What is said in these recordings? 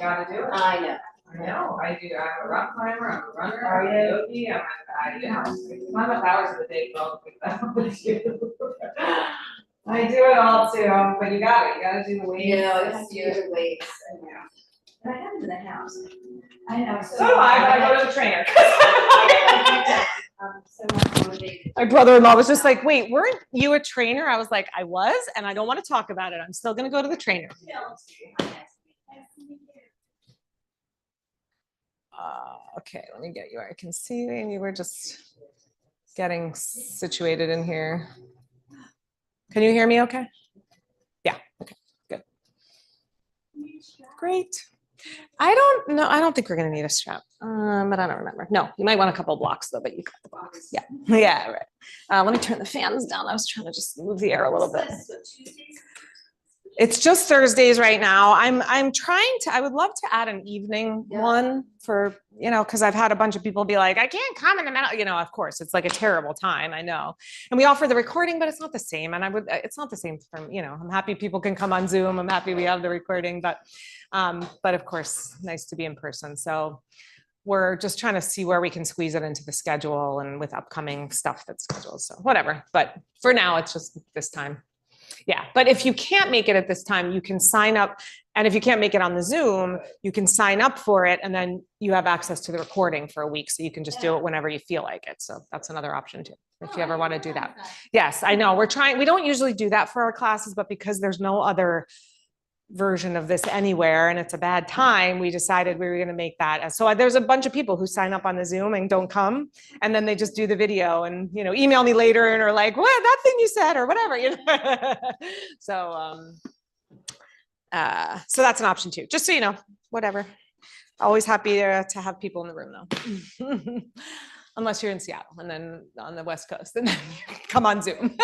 gotta do it. I know. I know, I do, I'm a rock climber, I'm a runner, I'm a yogi, it's not enough hours of the day, well, I do it all too, but you gotta do the weights. You know, it has to do the weights, I know. And I have them in the house. I know. So do I go to the trainer. So much motivated. My brother-in-law was just like, wait, weren't you a trainer? I was like, I was, and I don't want to talk about it. I'm still going to go to the trainer. Okay, let me get you where I can see you. You were just getting situated in here. Can you hear me okay? Yeah, okay, good. Great. I don't know. I don't think we're going to need a strap, but I don't remember. No, you might want a couple blocks though, but you got the box. Yeah, yeah, right. Let me turn the fans down. I was trying to just move the air a little bit. It's just Thursdays right now. I'm trying to, I would love to add an evening one for, you know, because I've had a bunch of people be like, I can't come in the middle, you know, of course, it's like a terrible time, I know. And we offer the recording, but it's not the same. And it's not the same for, you know, I'm happy people can come on Zoom. I'm happy we have the recording, but of course, nice to be in person. So we're just trying to see where we can squeeze it into the schedule and with upcoming stuff that's scheduled. So whatever, but for now, it's just this time. Yeah, but if you can't make it at this time, you can sign up. And if you can't make it on the Zoom, you can sign up for it. And then you have access to the recording for a week. So you can just do it whenever you feel like it. So that's another option too, if you ever want to do that. Yes, I know we're trying. We don't usually do that for our classes, but because there's no other version of this anywhere and it's a bad time, we decided we were going to make that. So there's a bunch of people who sign up on the Zoom and don't come, and then they just do the video and, you know, email me later and are like, what, that thing you said or whatever, you know. So that's an option too, just so you know. Whatever, always happy to have people in the room though. Unless you're in Seattle and then on the West Coast, and then you come on Zoom.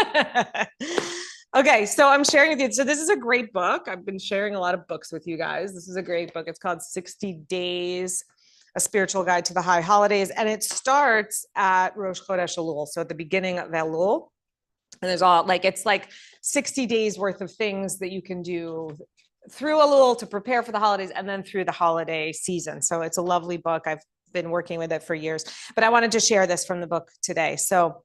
Okay, so I'm sharing with you. So this is a great book. I've been sharing a lot of books with you guys. This is a great book. It's called 60 Days, A Spiritual Guide to the High Holidays. And it starts at Rosh Chodesh Elul. So at the beginning of Elul. And there's all like, it's like 60 days worth of things that you can do through Elul to prepare for the holidays and then through the holiday season. So it's a lovely book. I've been working with it for years, but I wanted to share this from the book today. So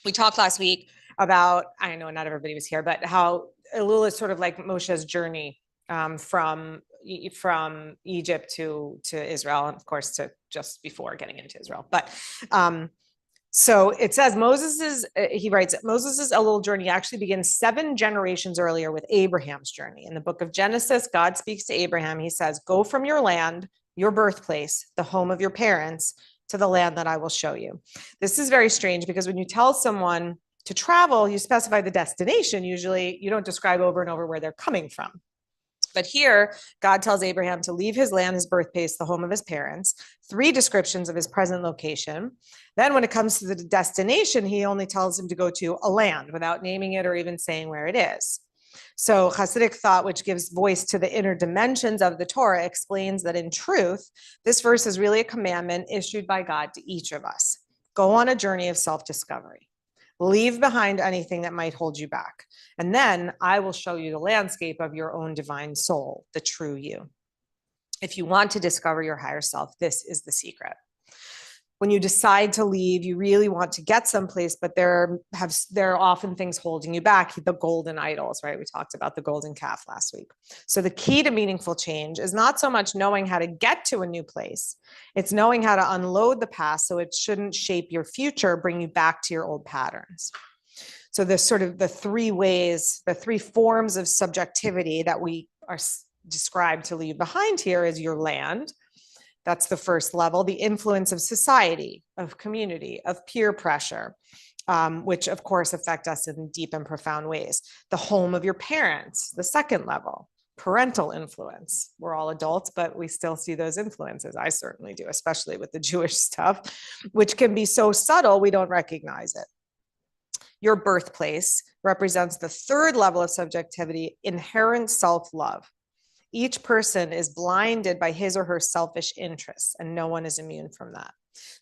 we talked last week about, I know not everybody was here, but how Elul is sort of like Moshe's journey from Egypt to Israel, and of course to just before getting into Israel. But so it says he writes, Moses's Elul journey actually begins 7 generations earlier with Abraham's journey. In the book of Genesis, God speaks to Abraham. He says, go from your land, your birthplace, the home of your parents, to the land that I will show you. This is very strange because when you tell someone to travel, you specify the destination. Usually you don't describe over and over where they're coming from. But here, God tells Abraham to leave his land, his birthplace, the home of his parents, 3 descriptions of his present location. Then when it comes to the destination, he only tells him to go to a land without naming it or even saying where it is. So Hasidic thought, which gives voice to the inner dimensions of the Torah, explains that in truth, this verse is really a commandment issued by God to each of us. Go on a journey of self-discovery. Leave behind anything that might hold you back. And then I will show you the landscape of your own divine soul, the true you. If you want to discover your higher self, this is the secret. When you decide to leave, you really want to get someplace, but there are often things holding you back, the golden idols, right? We talked about the golden calf last week. So the key to meaningful change is not so much knowing how to get to a new place. It's knowing how to unload the past so it shouldn't shape your future, bring you back to your old patterns. So the sort of the 3 ways, the 3 forms of subjectivity that we are described to leave behind here is your land. That's the first level, the influence of society, of community, of peer pressure, which of course affect us in deep and profound ways. The home of your parents, the second level, parental influence. We're all adults, but we still see those influences. I certainly do, especially with the Jewish stuff, which can be so subtle we don't recognize it. Your birthplace represents the third level of subjectivity, inherent self-love. Each person is blinded by his or her selfish interests, and no one is immune from that.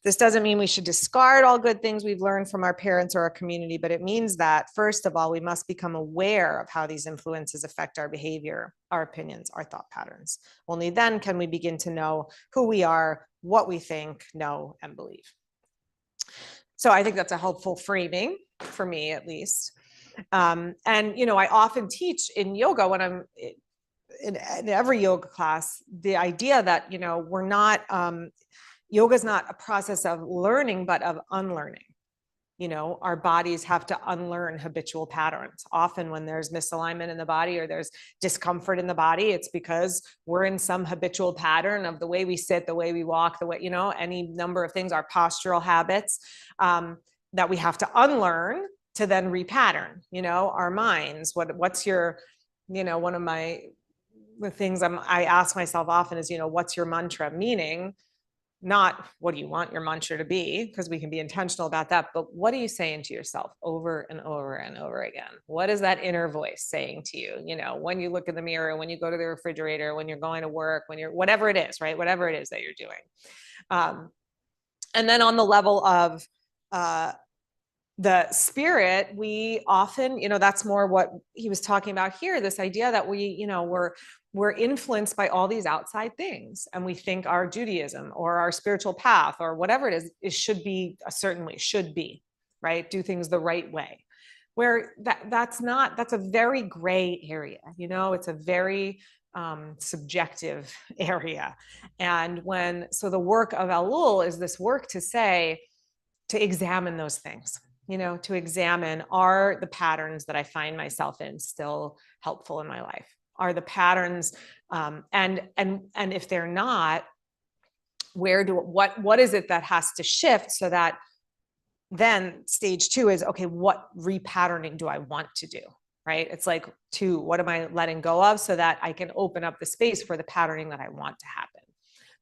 This doesn't mean we should discard all good things we've learned from our parents or our community, but it means that, first of all, we must become aware of how these influences affect our behavior, our opinions, our thought patterns. Only then can we begin to know who we are, what we think, know, and believe. So I think that's a helpful framing for me, at least. And, I often teach in yoga when I'm in every yoga class, the idea that, we're not, yoga is not a process of learning, but of unlearning. Our bodies have to unlearn habitual patterns. Often when there's misalignment in the body or there's discomfort in the body, it's because we're in some habitual pattern of the way we sit, the way we walk, the way, any number of things, our postural habits, that we have to unlearn to then repattern, our minds. What's your, one of the things I ask myself often is, what's your mantra? Meaning, not what do you want your mantra to be, because we can be intentional about that, but what are you saying to yourself over and over and over again? What is that inner voice saying to you? When you look in the mirror, when you go to the refrigerator, when you're going to work, when you're, whatever it is, right? Whatever it is that you're doing. And then on the level of the spirit, we often, that's more what he was talking about here, this idea that we, we're influenced by all these outside things, and we think our Judaism or our spiritual path or whatever it is should be a certain way, should be, right? Do things the right way. Where that's a very gray area, it's a very subjective area. And so the work of Elul is this work to examine those things, to examine, are the patterns that I find myself in still helpful in my life? Are the patterns, and if they're not, what is it that has to shift, so that then stage 2 is, okay, what repatterning do I want to do, right? It's like 2, what am I letting go of so that I can open up the space for the patterning that I want to happen?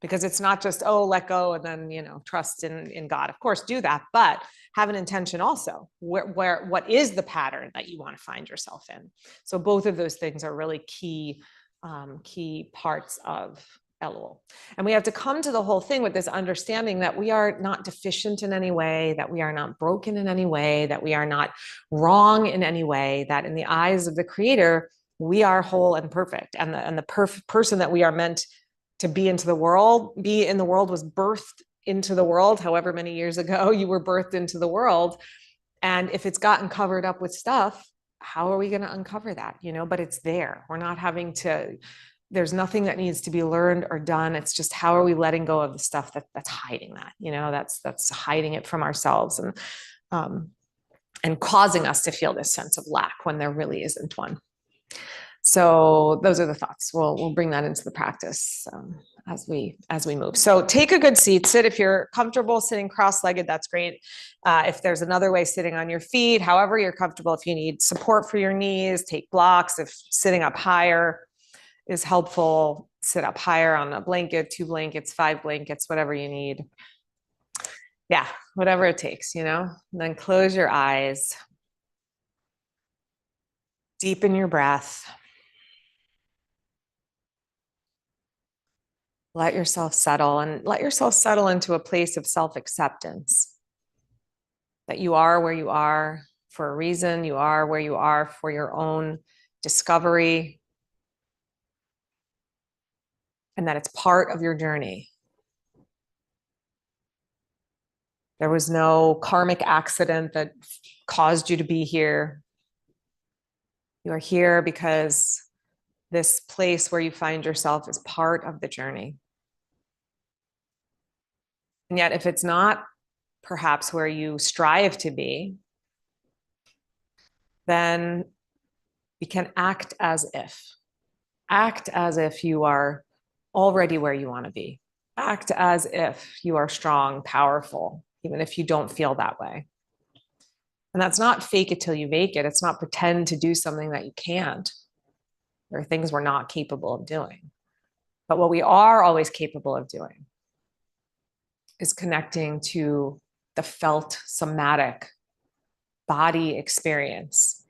Because it's not just, let go and then, trust in God. Of course, do that, but have an intention also. What is the pattern that you want to find yourself in? So both of those things are really key parts of Elul. And we have to come to the whole thing with this understanding that we are not deficient in any way, that we are not broken in any way, that we are not wrong in any way, that in the eyes of the Creator, we are whole and perfect. And the person that we are meant to be in the world was birthed into the world. However many years ago you were birthed into the world. And if it's gotten covered up with stuff, how are we going to uncover that? But it's there. We're not having to, there's nothing that needs to be learned or done. It's just, how are we letting go of the stuff that's hiding that, that's hiding it from ourselves and causing us to feel this sense of lack when there really isn't one. So those are the thoughts. We'll bring that into the practice as we move. So take a good seat. Sit if you're comfortable sitting cross-legged. That's great. If there's another way, sitting on your feet, however you're comfortable. If you need support for your knees, take blocks. If sitting up higher is helpful, sit up higher on a blanket, 2 blankets, 5 blankets, whatever you need. Yeah, whatever it takes, And then close your eyes. Deepen your breath. Let yourself settle, and let yourself settle into a place of self-acceptance. That you are where you are for a reason. You are where you are for your own discovery. And that it's part of your journey. There was no karmic accident that caused you to be here. You are here because this place where you find yourself is part of the journey. And yet, if it's not perhaps where you strive to be, then we can act as if. Act as if you are already where you want to be. Act as if you are strong, powerful, even if you don't feel that way. And that's not fake it till you make it. It's not pretend to do something that you can't. There are things we're not capable of doing. But what we are always capable of doing is connecting to the felt somatic body experience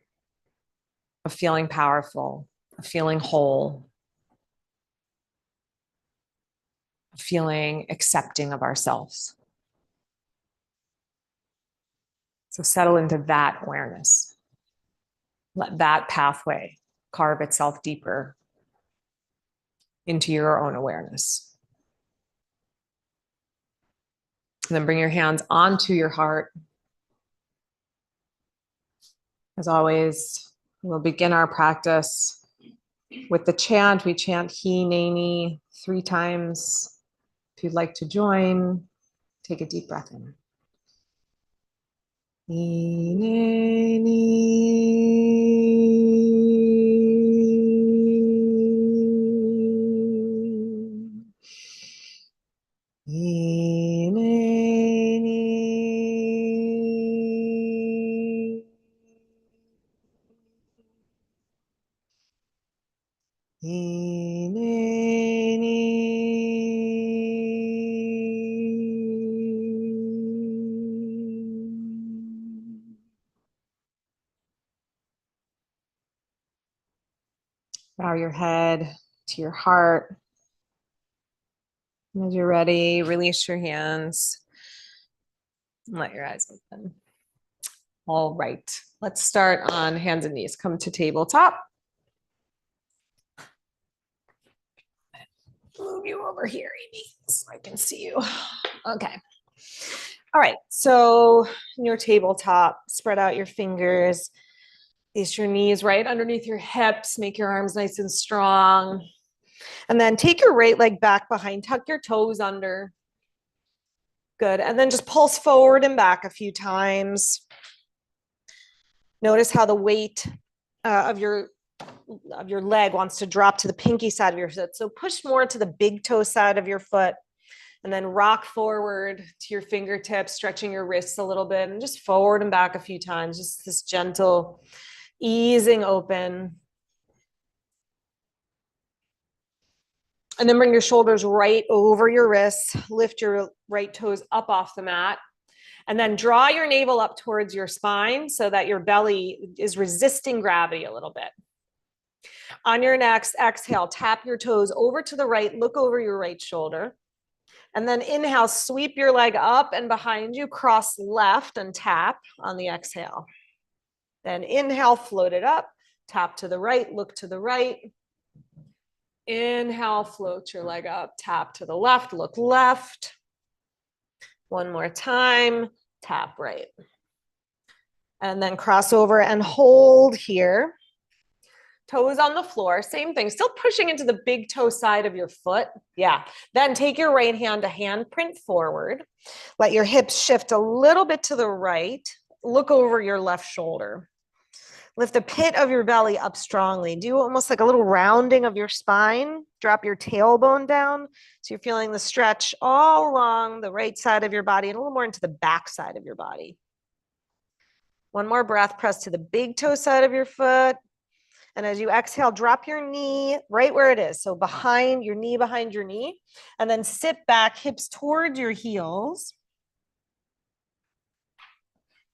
of feeling powerful, of feeling whole, feeling accepting of ourselves. So settle into that awareness. Let that pathway carve itself deeper into your own awareness. And then bring your hands onto your heart. As always, we'll begin our practice with the chant. We chant Hineni 3 times. If you'd like to join, take a deep breath in. Bow your head to your heart. And as you're ready, release your hands and let your eyes open. All right, let's start on hands and knees. Come to tabletop. Move you over here, Amy, so I can see you. Okay. All right, so in your tabletop, spread out your fingers. Place your knees right underneath your hips. Make your arms nice and strong. And then take your right leg back behind. Tuck your toes under. Good. And then just pulse forward and back a few times. Notice how the weight of your leg wants to drop to the pinky side of your foot. So push more to the big toe side of your foot. And then rock forward to your fingertips, stretching your wrists a little bit. And just forward and back a few times. Just this gentle easing open. And then bring your shoulders right over your wrists. Lift your right toes up off the mat. And then draw your navel up towards your spine so that your belly is resisting gravity a little bit. On your next exhale, tap your toes over to the right. Look over your right shoulder. And then inhale, sweep your leg up and behind you. Cross left and tap on the exhale. Then inhale, float it up. Tap to the right. Look to the right. Inhale, float your leg up, tap to the left, look left. One more time, tap right. And then cross over and hold here. Toes on the floor, same thing, still pushing into the big toe side of your foot. Yeah, then take your right hand to handprint forward. Let your hips shift a little bit to the right. Look over your left shoulder. Lift the pit of your belly up strongly. Do almost like a little rounding of your spine. Drop your tailbone down. So you're feeling the stretch all along the right side of your body and a little more into the back side of your body. One more breath, press to the big toe side of your foot. And as you exhale, drop your knee right where it is. So behind your knee. And then sit back, hips towards your heels.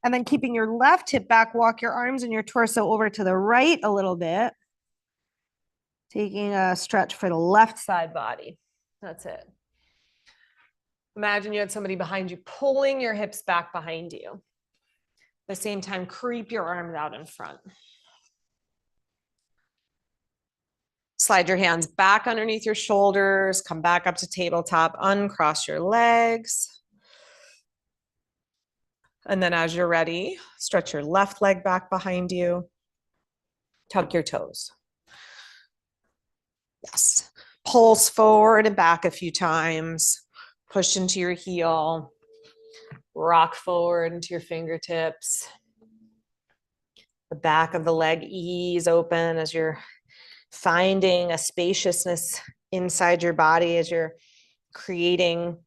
And then keeping your left hip back, walk your arms and your torso over to the right a little bit. Taking a stretch for the left side body. That's it. Imagine you had somebody behind you pulling your hips back behind you. At the same time, creep your arms out in front. Slide your hands back underneath your shoulders. Come back up to tabletop. Uncross your legs. And then as you're ready, stretch your left leg back behind you. Tuck your toes. Yes. Pulse forward and back a few times. Push into your heel. Rock forward into your fingertips. The back of the leg ease open as you're finding a spaciousness inside your body, as you're creating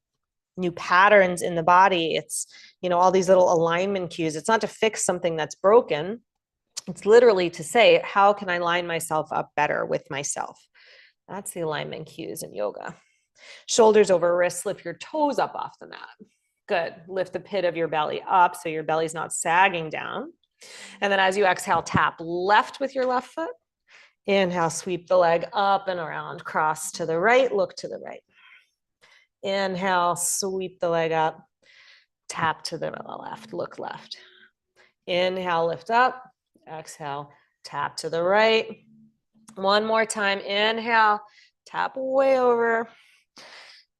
new patterns in the body. It's, all these little alignment cues. It's not to fix something that's broken. It's literally to say, how can I line myself up better with myself? That's the alignment cues in yoga. Shoulders over wrists, lift your toes up off the mat. Good. Lift the pit of your belly up so your belly's not sagging down. And then as you exhale, tap left with your left foot. Inhale, sweep the leg up and around, cross to the right, look to the right. Inhale, sweep the leg up. Tap to the left, look left. Inhale, lift up. Exhale, tap to the right. One more time. Inhale, tap way over.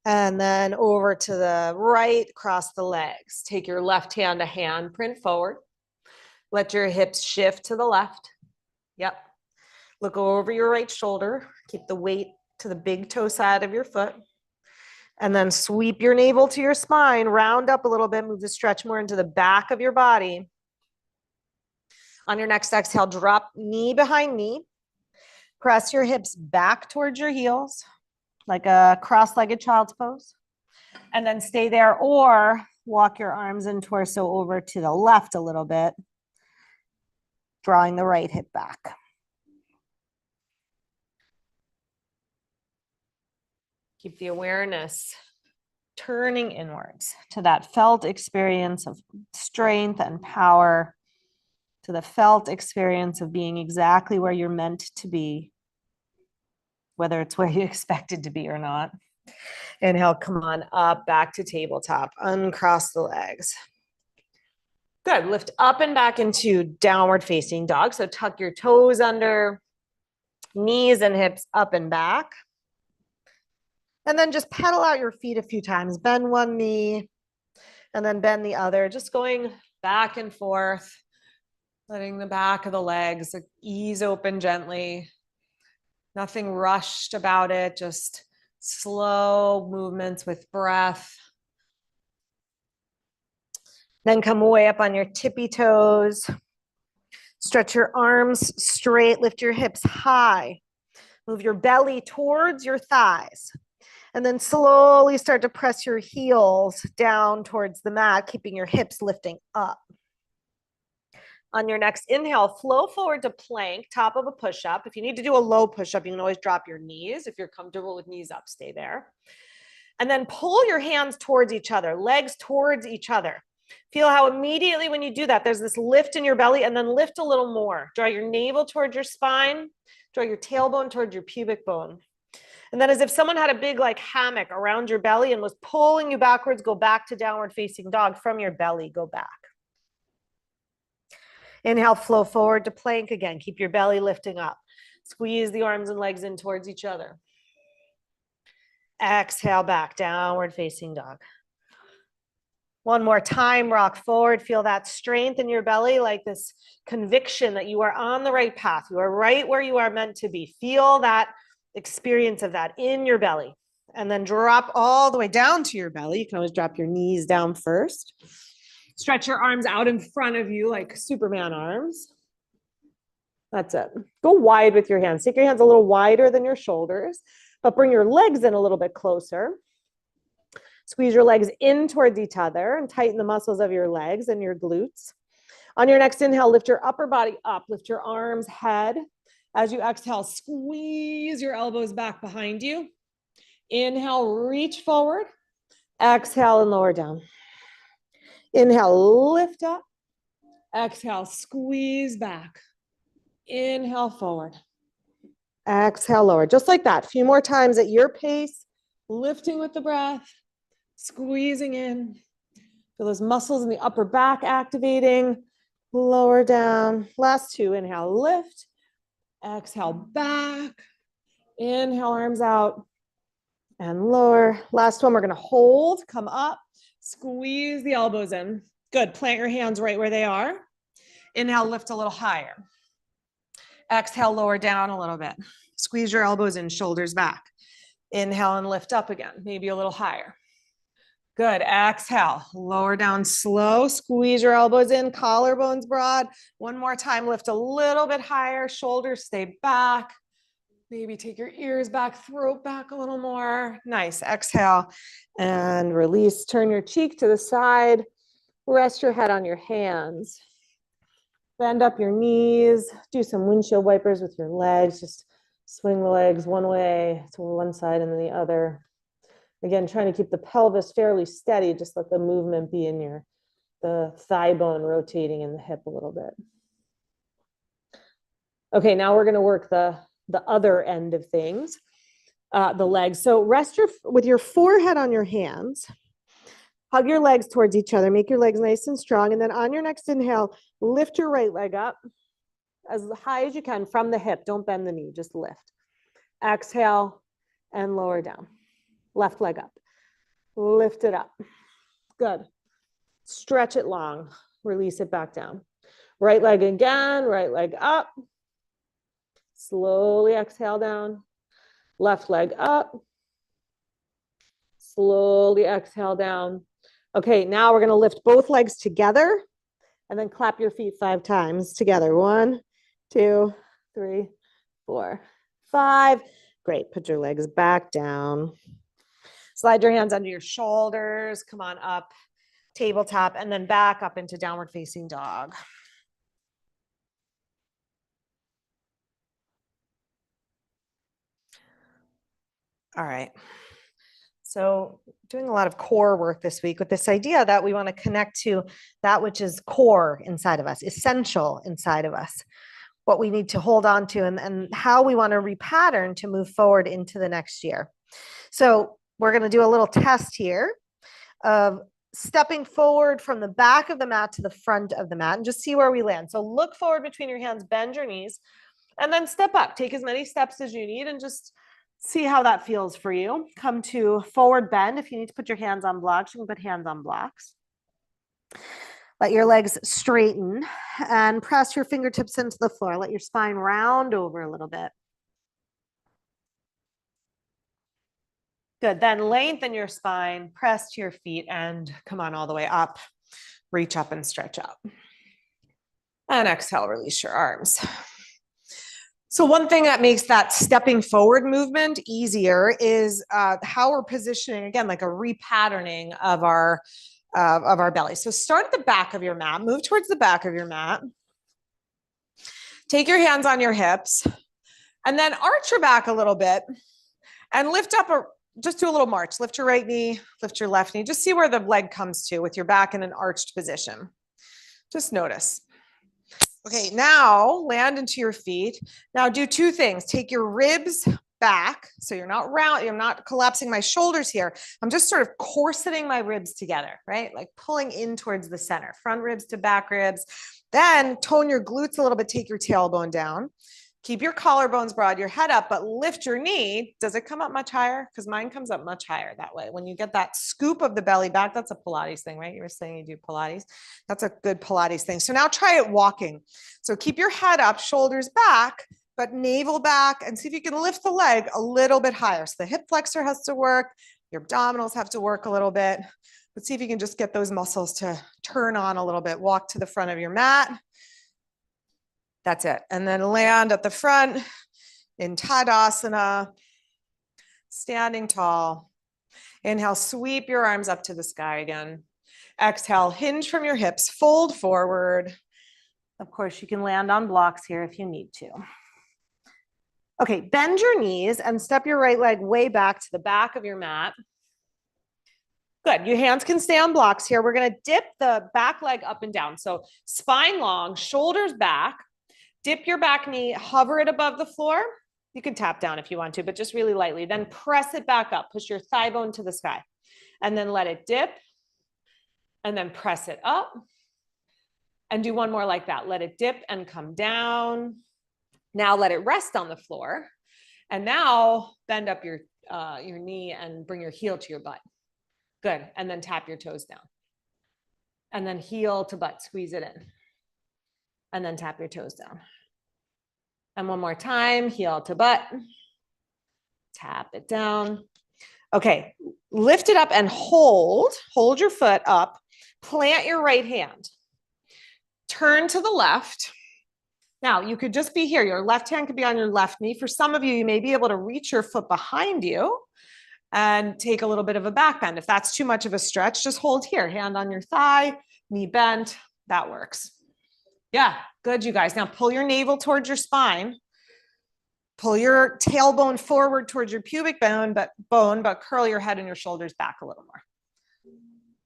And then over to the right, cross the legs. Take your left hand to hand print forward. Let your hips shift to the left. Yep. Look over your right shoulder. Keep the weight to the big toe side of your foot. And then sweep your navel to your spine. Round up a little bit. Move the stretch more into the back of your body. On your next exhale, drop knee behind knee. Press your hips back towards your heels, like a cross-legged child's pose. And then stay there, or walk your arms and torso over to the left a little bit, drawing the right hip back. Keep the awareness turning inwards to that felt experience of strength and power, to the felt experience of being exactly where you're meant to be, whether it's where you expected to be or not. Inhale, come on up, back to tabletop. Uncross the legs. Good. Lift up and back into downward facing dog. So tuck your toes under, knees and hips up and back. And then just pedal out your feet a few times. Bend one knee and then bend the other. Just going back and forth, letting the back of the legs ease open gently. Nothing rushed about it, just slow movements with breath. Then come way up on your tippy toes. Stretch your arms straight, lift your hips high. Move your belly towards your thighs. And then slowly start to press your heels down towards the mat, keeping your hips lifting up. On your next inhale, flow forward to plank, top of a push-up. If you need to do a low push-up, you can always drop your knees. If you're comfortable with knees up, stay there. And then pull your hands towards each other, legs towards each other. Feel how immediately when you do that, there's this lift in your belly, and then lift a little more. Draw your navel towards your spine, draw your tailbone towards your pubic bone. And then as if someone had a big like hammock around your belly and was pulling you backwards, go back to downward facing dog. From your belly, go back. Inhale, flow forward to plank again. Keep your belly lifting up. Squeeze the arms and legs in towards each other. Exhale back, downward facing dog. One more time, rock forward. Feel that strength in your belly, like this conviction that you are on the right path. You are right where you are meant to be. Feel that experience of that in your belly. And then drop all the way down to your belly. You can always drop your knees down first. Stretch your arms out in front of you like Superman arms. That's it. Go wide with your hands. Take your hands a little wider than your shoulders, but bring your legs in a little bit closer. Squeeze your legs in towards each other and tighten the muscles of your legs and your glutes. On your next inhale, lift your upper body up. Lift your arms, head. As you exhale, squeeze your elbows back behind you. Inhale, reach forward. Exhale and lower down. Inhale, lift up. Exhale, squeeze back. Inhale, forward. Exhale, lower. Just like that. A few more times at your pace, lifting with the breath, squeezing in. Feel those muscles in the upper back activating. Lower down. Last two. Inhale, lift. Exhale, back. Inhale, arms out. And lower. Last one, we're going to hold. Come up. Squeeze the elbows in. Good. Plant your hands right where they are. Inhale, lift a little higher. Exhale, lower down a little bit. Squeeze your elbows in, shoulders back. Inhale and lift up again, maybe a little higher. Good. Exhale, lower down slow. Squeeze your elbows in, collarbones broad. One more time, lift a little bit higher. Shoulders stay back. Maybe take your ears back, throat back a little more. Nice. Exhale and release. Turn your cheek to the side. Rest your head on your hands. Bend up your knees. Do some windshield wipers with your legs. Just swing the legs one way to one side and then the other. Again, trying to keep the pelvis fairly steady. Just let the movement be in the thigh bone rotating in the hip a little bit. Okay, now we're going to work the other end of things. the legs. So rest with your forehead on your hands. Hug your legs towards each other. Make your legs nice and strong. And then on your next inhale, lift your right leg up as high as you can from the hip. Don't bend the knee, just lift. Exhale and lower down. Left leg up. Lift it up. Good. Stretch it long. Release it back down. Right leg again, right leg up. Slowly exhale down. Left leg up. Slowly exhale down. Okay, now we're going to lift both legs together and then clap your feet 5 times together. 1, 2, 3, 4, 5. Great. Put your legs back down. Slide your hands under your shoulders. Come on up. Tabletop and then back up into downward facing dog. All right. So doing a lot of core work this week with this idea that we want to connect to that which is core inside of us, essential inside of us, what we need to hold on to and how we want to repattern to move forward into the next year. So we're going to do a little test here of stepping forward from the back of the mat to the front of the mat and just see where we land. So look forward between your hands, bend your knees, and then step up. Take as many steps as you need and just see how that feels for you. Come to forward bend. If you need to put your hands on blocks, you can put hands on blocks. Let your legs straighten and press your fingertips into the floor. Let your spine round over a little bit. Good. Then lengthen your spine, press to your feet, and come on all the way up. Reach up and stretch up. And exhale, release your arms. So one thing that makes that stepping forward movement easier is how we're positioning, again, like a repatterning of our belly. So start at the back of your mat, move towards the back of your mat. Take your hands on your hips and then arch your back a little bit and lift up, just do a little march. Lift your right knee, lift your left knee. Just see where the leg comes to with your back in an arched position. Just notice. Okay, now land into your feet. Now do 2 things. Take your ribs back. So you're not round, you're not collapsing my shoulders here. I'm just sort of corseting my ribs together, right? Like pulling in towards the center, front ribs to back ribs. Then tone your glutes a little bit, take your tailbone down. Keep your collarbones broad, your head up, but lift your knee. Does it come up much higher? Because mine comes up much higher that way. When you get that scoop of the belly back, that's a Pilates thing, right? You were saying you do Pilates. That's a good Pilates thing. So now try it walking. So keep your head up, shoulders back, but navel back, and see if you can lift the leg a little bit higher. So the hip flexor has to work. Your abdominals have to work a little bit. But see if you can just get those muscles to turn on a little bit. Walk to the front of your mat. That's it. And then land at the front in Tadasana, standing tall. Inhale, sweep your arms up to the sky again. Exhale, hinge from your hips, fold forward. Of course, you can land on blocks here if you need to. Okay, bend your knees and step your right leg way back to the back of your mat. Good. Your hands can stay on blocks here. We're going to dip the back leg up and down. So spine long, shoulders back. Dip your back knee, hover it above the floor. You can tap down if you want to, but just really lightly. Then press it back up. Push your thigh bone to the sky. And then let it dip. And then press it up. And do one more like that. Let it dip and come down. Now let it rest on the floor. And now bend up your knee and bring your heel to your butt. Good. And then tap your toes down. And then heel to butt, squeeze it in. And then tap your toes down. And one more time, heel to butt. Tap it down. Okay, lift it up and hold your foot up. Plant your right hand. Turn to the left. Now, you could just be here. Your left hand could be on your left knee. For some of you, you may be able to reach your foot behind you and take a little bit of a back bend. If that's too much of a stretch, just hold here. Hand on your thigh, knee bent. That works. Yeah, good, you guys. Now pull your navel towards your spine. Pull your tailbone forward towards your pubic bone, but curl your head and your shoulders back a little more.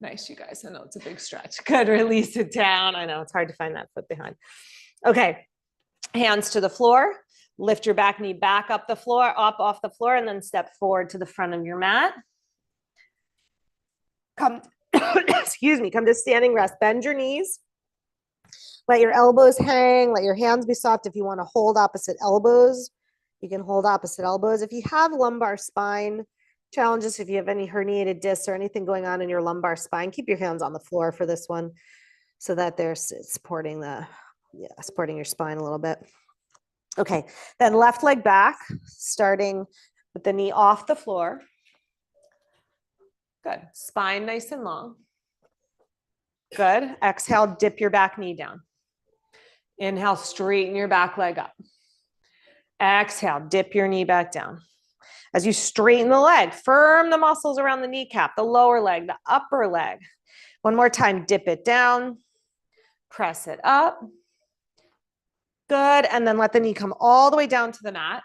Nice, you guys. I know it's a big stretch. Good, release it down. I know it's hard to find that foot behind. Okay, hands to the floor. Lift your back knee back up the floor, up off the floor, and then step forward to the front of your mat. Come, excuse me, come to standing rest. Bend your knees. Let your elbows hang. Let your hands be soft. If you want to hold opposite elbows, you can hold opposite elbows. If you have lumbar spine challenges, if you have any herniated discs or anything going on in your lumbar spine, keep your hands on the floor for this one so that they're supporting supporting your spine a little bit. Okay, then left leg back, starting with the knee off the floor. Good. Spine nice and long. Good. Exhale, dip your back knee down. Inhale, straighten your back leg up. Exhale, dip your knee back down. As you straighten the leg, firm the muscles around the kneecap, the lower leg, the upper leg. One more time, dip it down, press it up. Good. And then let the knee come all the way down to the mat.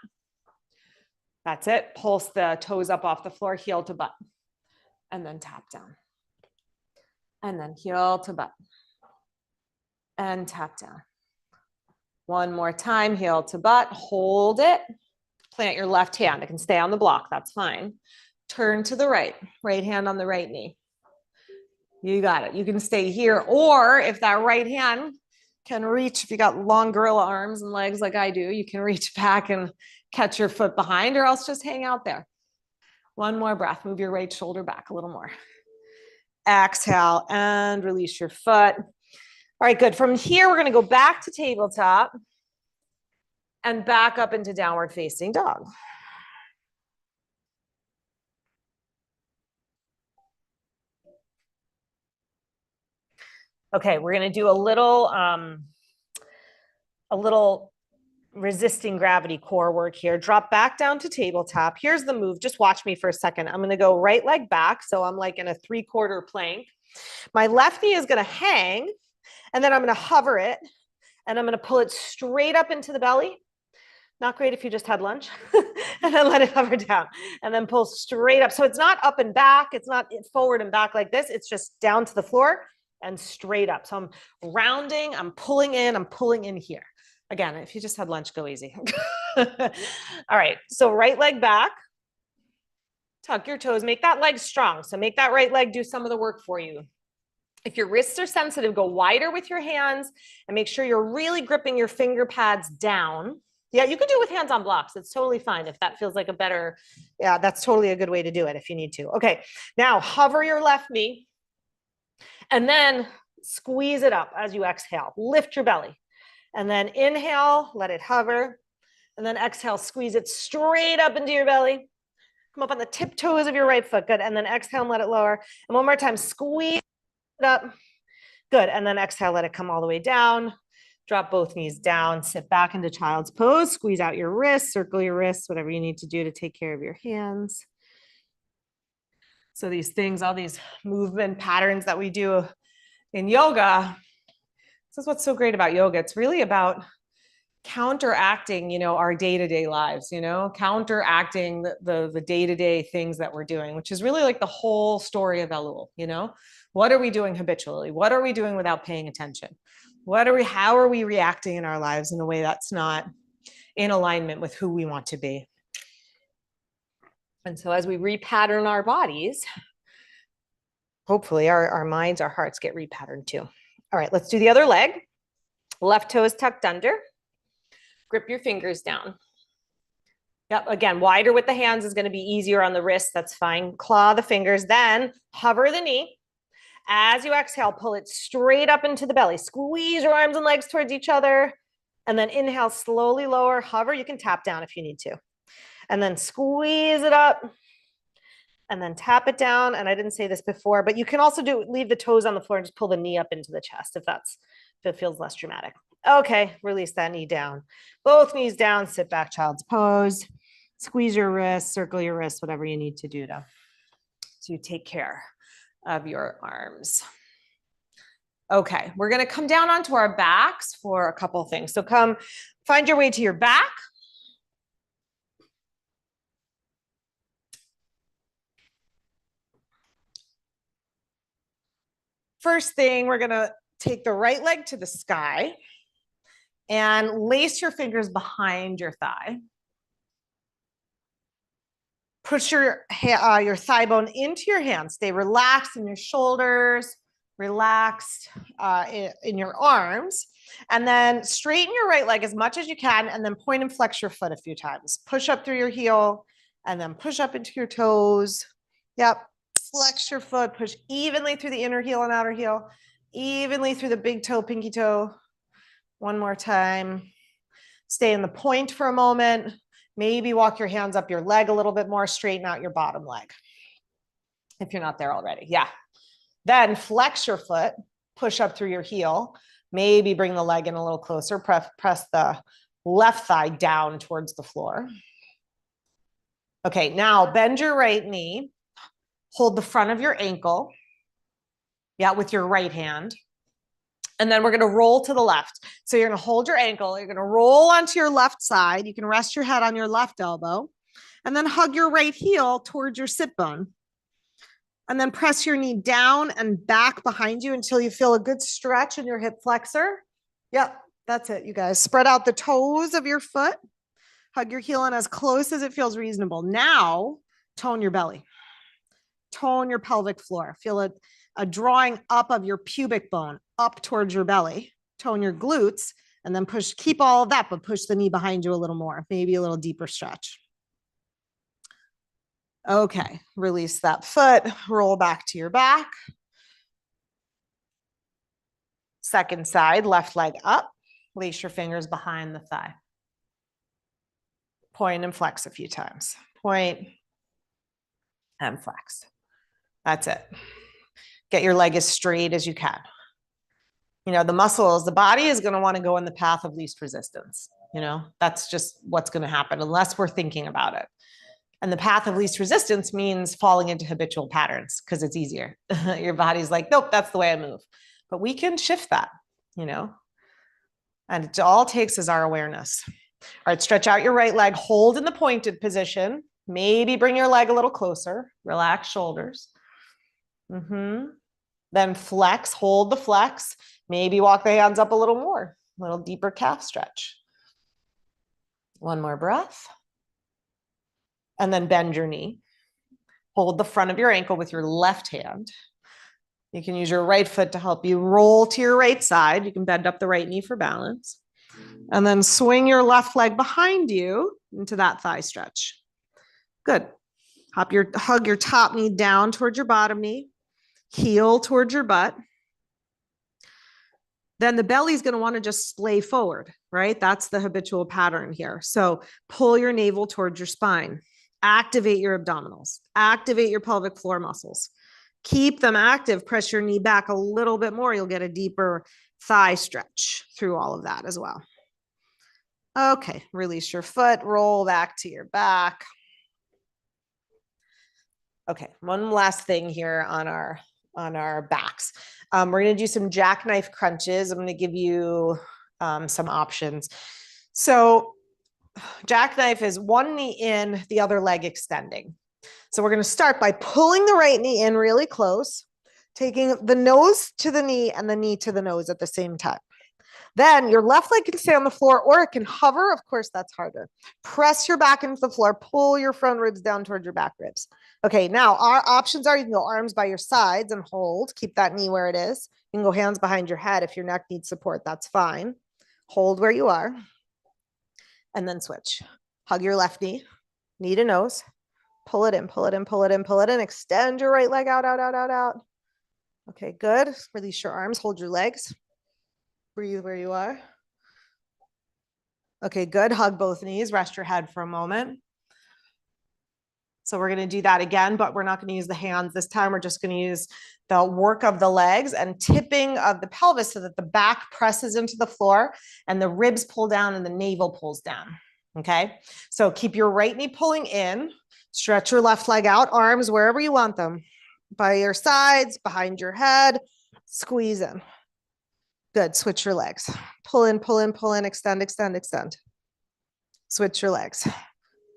That's it. Pulse the toes up off the floor, heel to butt. And then tap down. And then heel to butt. And tap down. One more time, heel to butt. Hold it. Plant your left hand. It can stay on the block. That's fine. Turn to the right. Right hand on the right knee. You got it. You can stay here. Or if that right hand can reach, if you got long gorilla arms and legs like I do, you can reach back and catch your foot behind, or else just hang out there. One more breath. Move your right shoulder back a little more. Exhale and release your foot. All right, good. From here, we're going to go back to tabletop and back up into downward facing dog. Okay, we're going to do a little resisting gravity core work here. Drop back down to tabletop. Here's the move. Just watch me for a second. I'm going to go right leg back. So I'm like in a 3/4 plank. My left knee is going to hang, and then I'm going to hover it, and I'm going to pull it straight up into the belly. Not great if you just had lunch. And then let it hover down and then pull straight up. So it's not up and back. It's not forward and back like this. It's just down to the floor and straight up. So I'm rounding, I'm pulling in here. Again, if you just had lunch, go easy. All right, so right leg back, tuck your toes, make that leg strong. So make that right leg do some of the work for you. If your wrists are sensitive, go wider with your hands and make sure you're really gripping your finger pads down. Yeah, you can do it with hands on blocks. It's totally fine if that feels like a better, yeah, that's totally a good way to do it if you need to. Okay, now hover your left knee and then squeeze it up as you exhale. Lift your belly. And then inhale, let it hover. And then exhale, squeeze it straight up into your belly. Come up on the tiptoes of your right foot. Good. And then exhale and let it lower. And one more time, squeeze it up. Good. And then exhale, let it come all the way down. Drop both knees down, sit back into child's pose, squeeze out your wrists, circle your wrists, whatever you need to do to take care of your hands. So these things, all these movement patterns that we do in yoga, this is what's so great about yoga. It's really about counteracting, our day-to-day lives, counteracting the day-to-day things that we're doing, which is really like the whole story of Elul, What are we doing habitually? What are we doing without paying attention? How are we reacting in our lives in a way that's not in alignment with who we want to be? And so as we repattern our bodies, hopefully our minds, our hearts get repatterned too. All right, let's do the other leg. Left toe is tucked under. Grip your fingers down. Yep, again, wider with the hands is going to be easier on the wrist. That's fine. Claw the fingers, then hover the knee. As you exhale, pull it straight up into the belly. Squeeze your arms and legs towards each other. And then inhale, slowly lower, hover. You can tap down if you need to. And then squeeze it up. And then tap it down. And I didn't say this before, but you can also leave the toes on the floor and just pull the knee up into the chest if it feels less dramatic. Okay, release that knee down. Both knees down, sit back, child's pose. Squeeze your wrists, circle your wrists, whatever you need to do to take care of your arms. Okay, we're going to come down onto our backs for a couple of things. So come find your way to your back. First thing, we're going to take the right leg to the sky. And lace your fingers behind your thigh. Push your thigh bone into your hands. Stay relaxed in your shoulders, relaxed in your arms. And then straighten your right leg as much as you can, and then point and flex your foot a few times. Push up through your heel, and then push up into your toes. Yep. Flex your foot, push evenly through the inner heel and outer heel, evenly through the big toe, pinky toe. One more time. Stay in the point for a moment. Maybe walk your hands up your leg a little bit more, straighten out your bottom leg if you're not there already. Yeah. Then flex your foot, push up through your heel. Maybe bring the leg in a little closer. Press the left thigh down towards the floor. Okay, now bend your right knee. Hold the front of your ankle. Yeah, with your right hand. And then we're going to roll to the left. So you're going to hold your ankle. You're going to roll onto your left side. You can rest your head on your left elbow. And then hug your right heel towards your sit bone. And then press your knee down and back behind you until you feel a good stretch in your hip flexor. Yep, that's it, you guys. Spread out the toes of your foot. Hug your heel in as close as it feels reasonable. Now, tone your belly. Tone your pelvic floor. Feel a drawing up of your pubic bone up towards your belly. Tone your glutes, and then push, keep all of that, but push the knee behind you a little more, maybe a little deeper stretch. Okay, release that foot, roll back to your back. Second side, left leg up, lace your fingers behind the thigh. Point and flex a few times. Point and flex. That's it. Get your leg as straight as you can. You know, the muscles, the body is going to want to go in the path of least resistance. You know, that's just what's going to happen unless we're thinking about it. And the path of least resistance means falling into habitual patterns because it's easier. Your body's like, nope, that's the way I move. But we can shift that, you know, and it all takes is our awareness. All right, stretch out your right leg, hold in the pointed position. Maybe bring your leg a little closer, relax shoulders. Then flex, hold the flex. Maybe walk the hands up a little more, a little deeper calf stretch. One more breath. And then bend your knee. Hold the front of your ankle with your left hand. You can use your right foot to help you roll to your right side. You can bend up the right knee for balance. And then swing your left leg behind you into that thigh stretch. Good. Hug your top knee down towards your bottom knee. Heel towards your butt. Then the belly is going to want to just splay forward, right? That's the habitual pattern here. So pull your navel towards your spine. Activate your abdominals. Activate your pelvic floor muscles. Keep them active. Press your knee back a little bit more. You'll get a deeper thigh stretch through all of that as well. Okay, release your foot. Roll back to your back. Okay, one last thing here on our backs. We're going to do some jackknife crunches. I'm going to give you some options. So jackknife is one knee in, the other leg extending. So we're going to start by pulling the right knee in really close, taking the nose to the knee and the knee to the nose at the same time. Then your left leg can stay on the floor or it can hover. Of course, that's harder. Press your back into the floor, pull your front ribs down towards your back ribs. Okay, now our options are you can go arms by your sides and hold, keep that knee where it is. You can go hands behind your head. If your neck needs support, that's fine. Hold where you are. And then switch. Hug your left knee, knee to nose. Pull it in, pull it in, pull it in, pull it in. Extend your right leg out, out, out, out, out. Okay, good. Release your arms, hold your legs. Breathe where you are. Okay, good. Hug both knees. Rest your head for a moment. So we're going to do that again, but we're not going to use the hands this time. We're just going to use the work of the legs and tipping of the pelvis so that the back presses into the floor and the ribs pull down and the navel pulls down. Okay, so keep your right knee pulling in. Stretch your left leg out, arms wherever you want them. By your sides, behind your head. Squeeze in. Good. Switch your legs. Pull in, pull in, pull in, extend, extend, extend. Switch your legs.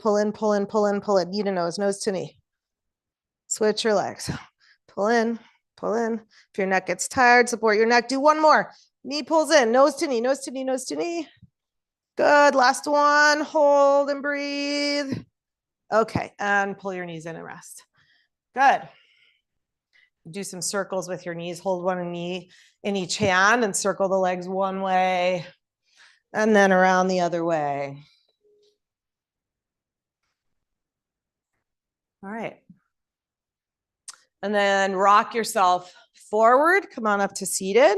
Pull in, pull in, pull in, pull in. Knee to nose, nose to knee. Switch your legs. Pull in, pull in. If your neck gets tired, support your neck. Do one more. Knee pulls in, nose to knee, nose to knee, nose to knee. Good. Last one. Hold and breathe. Okay. And pull your knees in and rest. Good. Do some circles with your knees. Hold one knee in each hand and circle the legs one way and then around the other way. All right. And then rock yourself forward. Come on up to seated.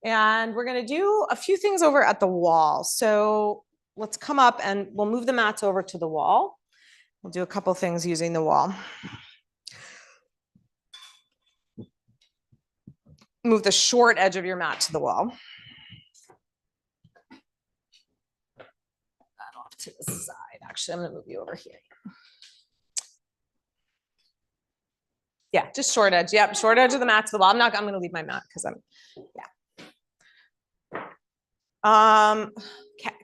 And we're going to do a few things over at the wall. So let's come up and we'll move the mats over to the wall. We'll do a couple things using the wall. Move the short edge of your mat to the wall. That off to the side. Actually, I'm going to move you over here. Yeah, just short edge. Yep, short edge of the mat to the wall. I'm going to leave my mat because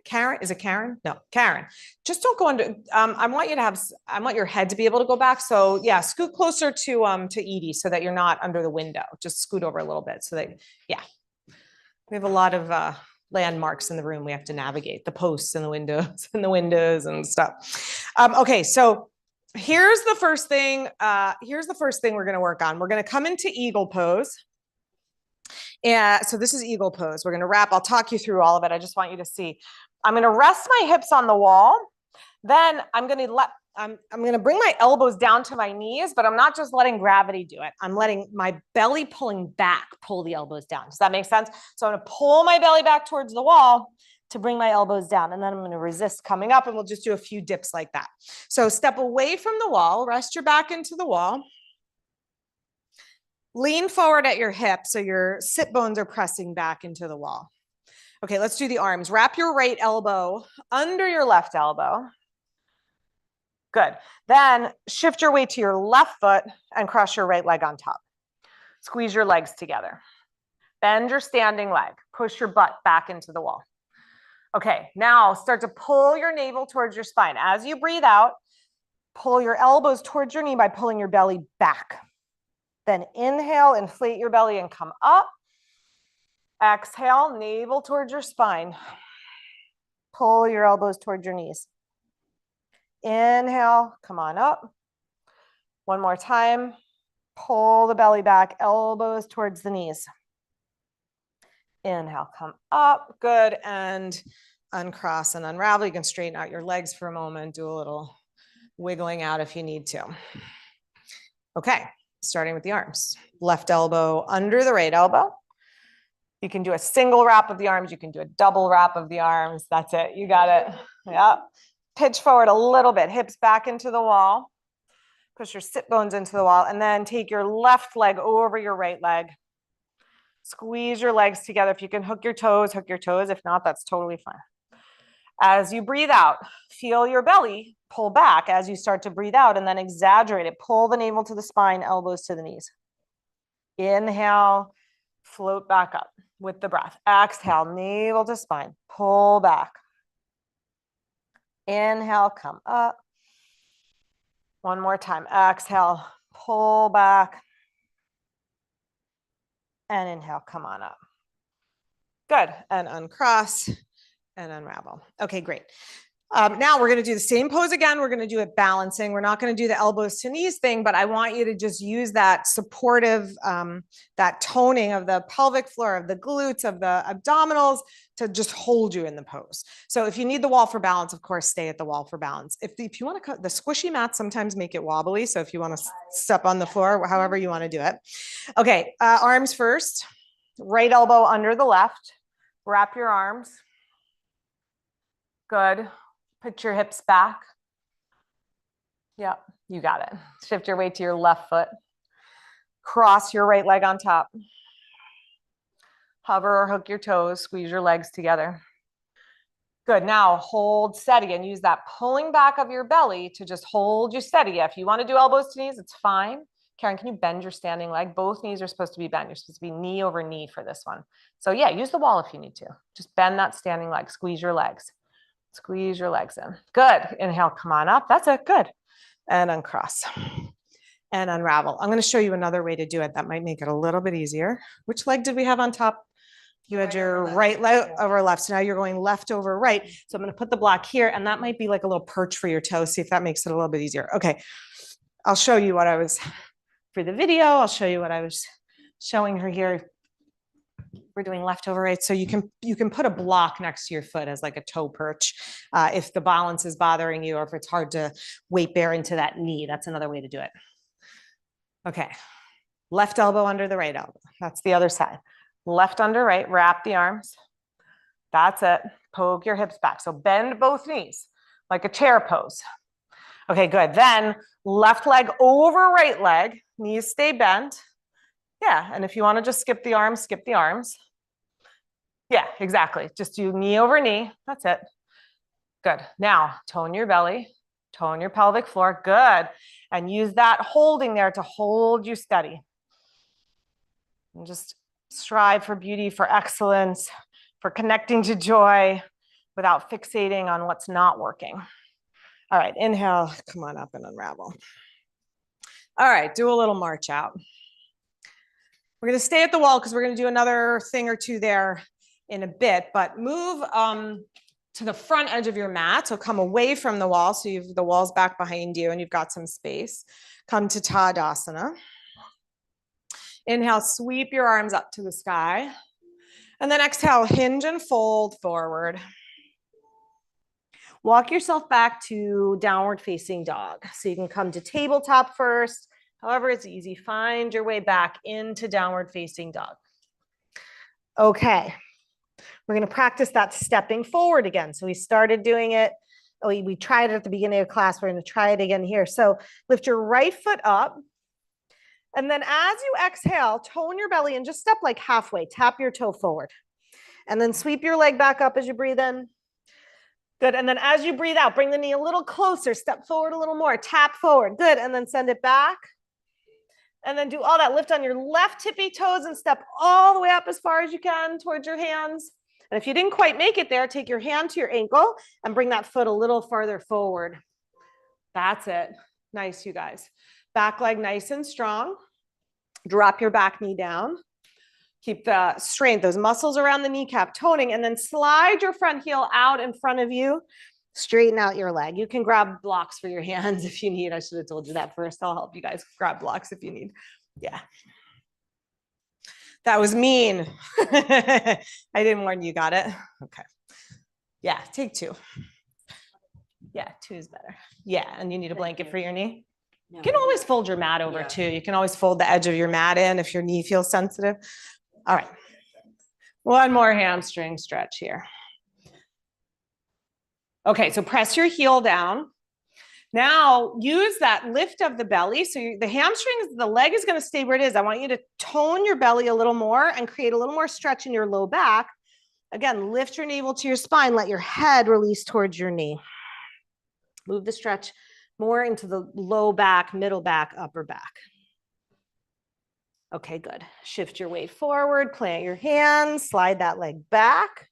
Karen, is it Karen? No, Karen. Just don't go under. I want your head to be able to go back. So yeah, scoot closer to Edie so that you're not under the window. Just scoot over a little bit so that, yeah. We have a lot of landmarks in the room. We have to navigate the posts and the windows and stuff. Okay, so here's the first thing. We're going to work on. We're going to come into eagle pose. And so this is eagle pose. We're going to wrap. I'll talk you through all of it. I just want you to see. I'm going to rest my hips on the wall. Then I'm going to bring my elbows down to my knees, but I'm not just letting gravity do it. I'm letting my belly pulling back, pull the elbows down. Does that make sense? So I'm going to pull my belly back towards the wall to bring my elbows down. And then I'm going to resist coming up and we'll just do a few dips like that. So step away from the wall, rest your back into the wall. Lean forward at your hip so your sit bones are pressing back into the wall. Okay, let's do the arms. Wrap your right elbow under your left elbow. Good. Then shift your weight to your left foot and cross your right leg on top. Squeeze your legs together. Bend your standing leg. Push your butt back into the wall. Okay, now start to pull your navel towards your spine. As you breathe out, pull your elbows towards your knee by pulling your belly back. Then inhale, inflate your belly and come up. Exhale, navel towards your spine. Pull your elbows towards your knees. Inhale, come on up. One more time. Pull the belly back, elbows towards the knees. Inhale, come up. Good. And uncross and unravel. You can straighten out your legs for a moment. Do a little wiggling out if you need to. Okay. Starting with the arms. Left elbow under the right elbow. You can do a single wrap of the arms. You can do a double wrap of the arms. That's it. You got it. Yeah. Pitch forward a little bit. Hips back into the wall. Push your sit bones into the wall. And then take your left leg over your right leg. Squeeze your legs together. If you can hook your toes, hook your toes. If not, that's totally fine. As you breathe out, feel your belly pull back as you start to breathe out and then exaggerate it. Pull the navel to the spine, elbows to the knees. Inhale, float back up with the breath. Exhale, navel to spine, pull back. Inhale, come up. One more time. Exhale, pull back. And inhale, come on up. Good. And uncross and unravel. Okay, great. Now we're going to do the same pose again. We're going to do it balancing. We're not going to do the elbows to knees thing, but I want you to just use that supportive, that toning of the pelvic floor, of the glutes, of the abdominals to just hold you in the pose. So if you need the wall for balance, of course, stay at the wall for balance. If you want to cut the squishy mats, sometimes make it wobbly. So if you want to step on the floor, however you want to do it. Okay, arms first, right elbow under the left. Wrap your arms. Good. Put your hips back. Yep, you got it. Shift your weight to your left foot. Cross your right leg on top. Hover or hook your toes. Squeeze your legs together. Good. Now hold steady and use that pulling back of your belly to just hold you steady. If you want to do elbows to knees, it's fine. Karen, can you bend your standing leg? Both knees are supposed to be bent. You're supposed to be knee over knee for this one. So yeah, use the wall if you need to. Just bend that standing leg. Squeeze your legs. Squeeze your legs in. Good. Inhale, come on up. That's it. Good. And uncross and unravel. I'm going to show you another way to do it that might make it a little bit easier. Which leg did we have on top? You had your right leg over left. So now you're going left over right. So I'm going to put the block here, and that might be like a little perch for your toe. See if that makes it a little bit easier. Okay. I'll show you what I was for the video. I'll show you what I was showing her here. We're doing left over right. So you can put a block next to your foot as like a toe perch if the balance is bothering you or if it's hard to weight bear into that knee. That's another way to do it. Okay. Left elbow under the right elbow. That's the other side. Left under right, wrap the arms. That's it. Poke your hips back. So bend both knees like a chair pose. Okay, good. Then left leg over right leg, knees stay bent. Yeah, and if you want to just skip the arms, skip the arms. Yeah, exactly. Just do knee over knee. That's it. Good. Now, tone your belly, tone your pelvic floor. Good. And use that holding there to hold you steady. And just strive for beauty, for excellence, for connecting to joy without fixating on what's not working. All right, inhale, come on up and unravel. All right, do a little march out. We're gonna stay at the wall because we're gonna do another thing or two there in a bit, but move to the front edge of your mat. So come away from the wall. So you've the wall's back behind you and you've got some space. Come to Tadasana. Inhale, sweep your arms up to the sky. And then exhale, hinge and fold forward. Walk yourself back to downward facing dog. So you can come to tabletop first. However, it's easy. Find your way back into downward facing dog. Okay. We're going to practice that stepping forward again. So we started doing it. We tried it at the beginning of class. We're going to try it again here. So lift your right foot up. And then as you exhale, tone your belly and just step like halfway. Tap your toe forward. And then sweep your leg back up as you breathe in. Good. And then as you breathe out, bring the knee a little closer. Step forward a little more. Tap forward. Good. And then send it back. And then do all that. Lift on your left tippy toes and step all the way up as far as you can towards your hands. And if you didn't quite make it there, take your hand to your ankle and bring that foot a little farther forward. That's it. Nice, you guys. Back leg nice and strong. Drop your back knee down. Keep the strength, those muscles around the kneecap toning, and then slide your front heel out in front of you. Straighten out your leg. You can grab blocks for your hands if you need. I should have told you that first. I'll help you guys grab blocks if you need. Yeah. That was mean. I didn't warn you. Got it? Okay. Yeah, take two. Yeah, two is better. Yeah, and you need a blanket for your knee? You can always fold your mat over too. You can always fold the edge of your mat in if your knee feels sensitive. All right. One more hamstring stretch here. Okay, so press your heel down. Now use that lift of the belly. So the hamstrings, the leg is going to stay where it is. I want you to tone your belly a little more and create a little more stretch in your low back. Again, lift your navel to your spine. Let your head release towards your knee. Move the stretch more into the low back, middle back, upper back. Okay, good. Shift your weight forward, plant your hands, slide that leg back.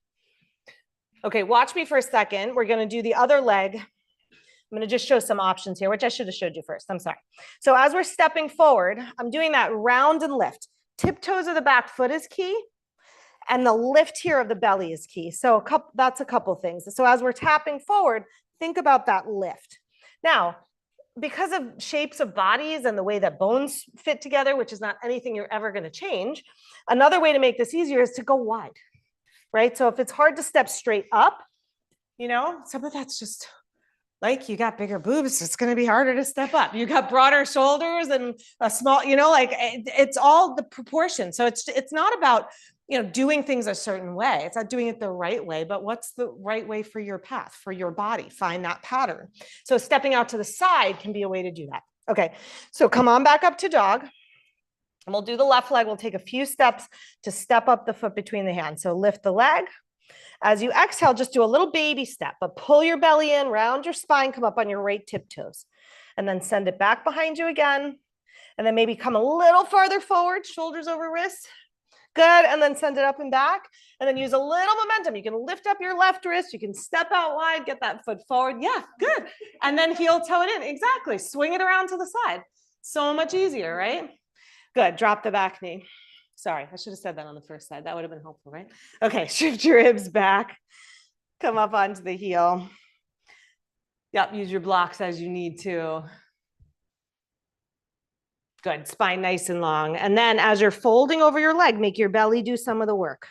Okay, watch me for a second. We're going to do the other leg. I'm going to just show some options here, which I should have showed you first. I'm sorry. So as we're stepping forward, I'm doing that round and lift. Tiptoes of the back foot is key, and the lift here of the belly is key. So that's a couple things. So as we're tapping forward, think about that lift. Now, because of shapes of bodies and the way that bones fit together, which is not anything you're ever going to change, another way to make this easier is to go wide, right? So if it's hard to step straight up, you know, some of that's just like you got bigger boobs, it's going to be harder to step up. You got broader shoulders and a small, you know, like it's all the proportion. So it's not about, you know, doing things a certain way. It's not doing it the right way, but what's the right way for your path, for your body? Find that pattern. So stepping out to the side can be a way to do that. Okay, so come on back up to dog. And we'll do the left leg. We'll take a few steps to step up the foot between the hands. So lift the leg. As you exhale, just do a little baby step, but pull your belly in, round your spine, come up on your right tiptoes, and then send it back behind you again. And then maybe come a little farther forward, shoulders over wrists. Good. And then send it up and back. And then use a little momentum. You can lift up your left wrist. You can step out wide, get that foot forward. Yeah, good. And then heel toe it in. Exactly. Swing it around to the side. So much easier, right? Good. Drop the back knee. Sorry, I should have said that on the first side. That would have been helpful, right? Okay, shift your hips back. Come up onto the heel. Yep, use your blocks as you need to. Good, spine nice and long. And then as you're folding over your leg, make your belly do some of the work.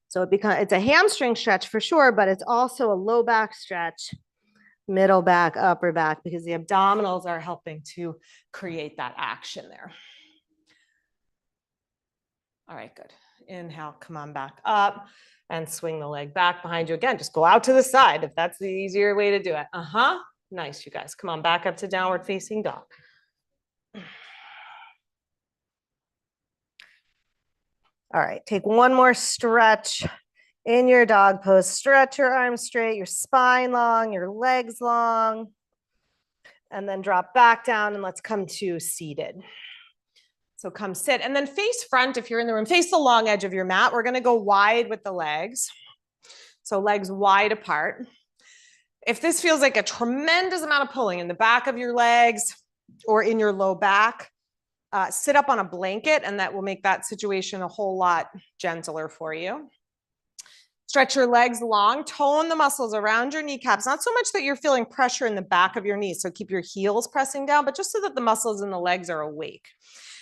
So it's a hamstring stretch for sure, but it's also a low back stretch, middle back, upper back, because the abdominals are helping to create that action there. All right, good. Inhale, come on back up and swing the leg back behind you again. Just go out to the side if that's the easier way to do it. Nice, you guys. Come on, back up to downward facing dog. All right, take one more stretch in your dog pose. Stretch your arms straight, your spine long, your legs long, and then drop back down and let's come to seated. So come sit and then face front if you're in the room. Face the long edge of your mat. We're going to go wide with the legs. So legs wide apart. If this feels like a tremendous amount of pulling in the back of your legs or in your low back, sit up on a blanket and that will make that situation a whole lot gentler for you. Stretch your legs long, tone the muscles around your kneecaps, not so much that you're feeling pressure in the back of your knees, so keep your heels pressing down, but just so that the muscles in the legs are awake.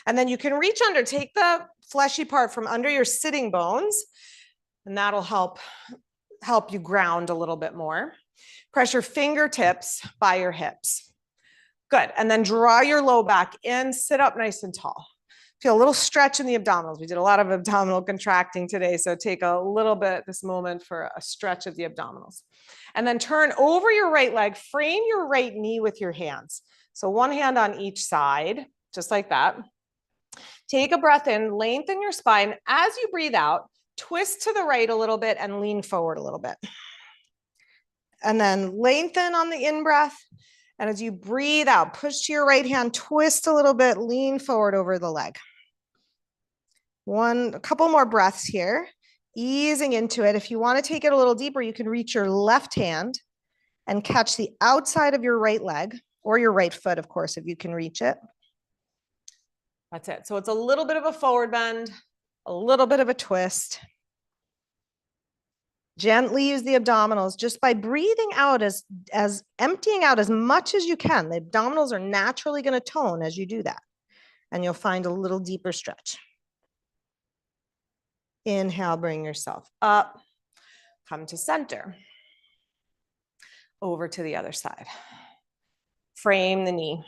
And then you can reach under, take the fleshy part from under your sitting bones, and that'll help you ground a little bit more. Press your fingertips by your hips. Good, and then draw your low back in, sit up nice and tall. Feel a little stretch in the abdominals. We did a lot of abdominal contracting today, so take a little bit this moment for a stretch of the abdominals. And then turn over your right leg, frame your right knee with your hands. So one hand on each side, just like that. Take a breath in, lengthen your spine. As you breathe out, twist to the right a little bit and lean forward a little bit. And then lengthen on the in-breath. And as you breathe out, push to your right hand, twist a little bit, lean forward over the leg. A couple more breaths here, easing into it. If you want to take it a little deeper, you can reach your left hand and catch the outside of your right leg or your right foot, of course, if you can reach it. That's it. So it's a little bit of a forward bend, a little bit of a twist. Gently use the abdominals just by breathing out as emptying out as much as you can. The abdominals are naturally going to tone as you do that. And you'll find a little deeper stretch. Inhale, bring yourself up. Come to center. Over to the other side. Frame the knee.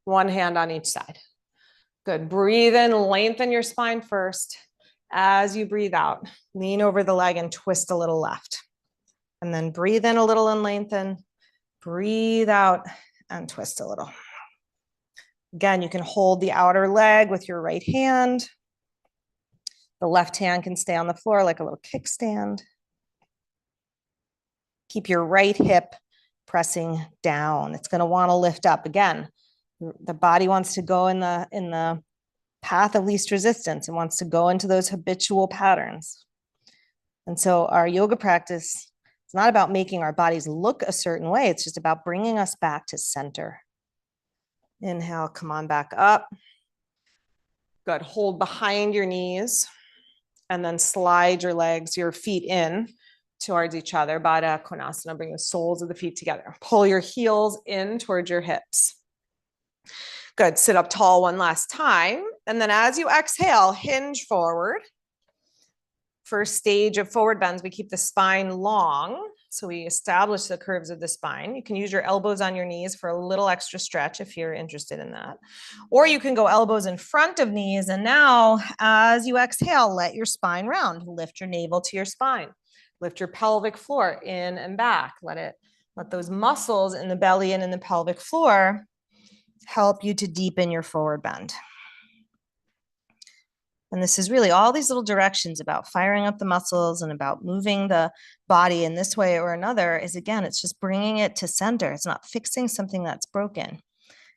One hand on each side. Good. Breathe in, lengthen your spine first. As you breathe out, lean over the leg and twist a little left. And then breathe in a little and lengthen. Breathe out and twist a little. Again, you can hold the outer leg with your right hand. The left hand can stay on the floor like a little kickstand. Keep your right hip pressing down. It's going to want to lift up. Again, the body wants to go in the path of least resistance and wants to go into those habitual patterns. And so our yoga practice, it's not about making our bodies look a certain way. It's just about bringing us back to center. Inhale, come on back up. Good. Hold behind your knees and then slide your legs, your feet in towards each other. Baddha Konasana, bring the soles of the feet together. Pull your heels in towards your hips. Good. Sit up tall one last time. And then as you exhale, hinge forward. First stage of forward bends, we keep the spine long. So we establish the curves of the spine. You can use your elbows on your knees for a little extra stretch if you're interested in that. Or you can go elbows in front of knees. And now as you exhale, let your spine round. Lift your navel to your spine. Lift your pelvic floor in and back. Let those muscles in the belly and in the pelvic floor help you to deepen your forward bend. And this is really all these little directions about firing up the muscles and about moving the body in this way or another is, again, it's just bringing it to center. It's not fixing something that's broken.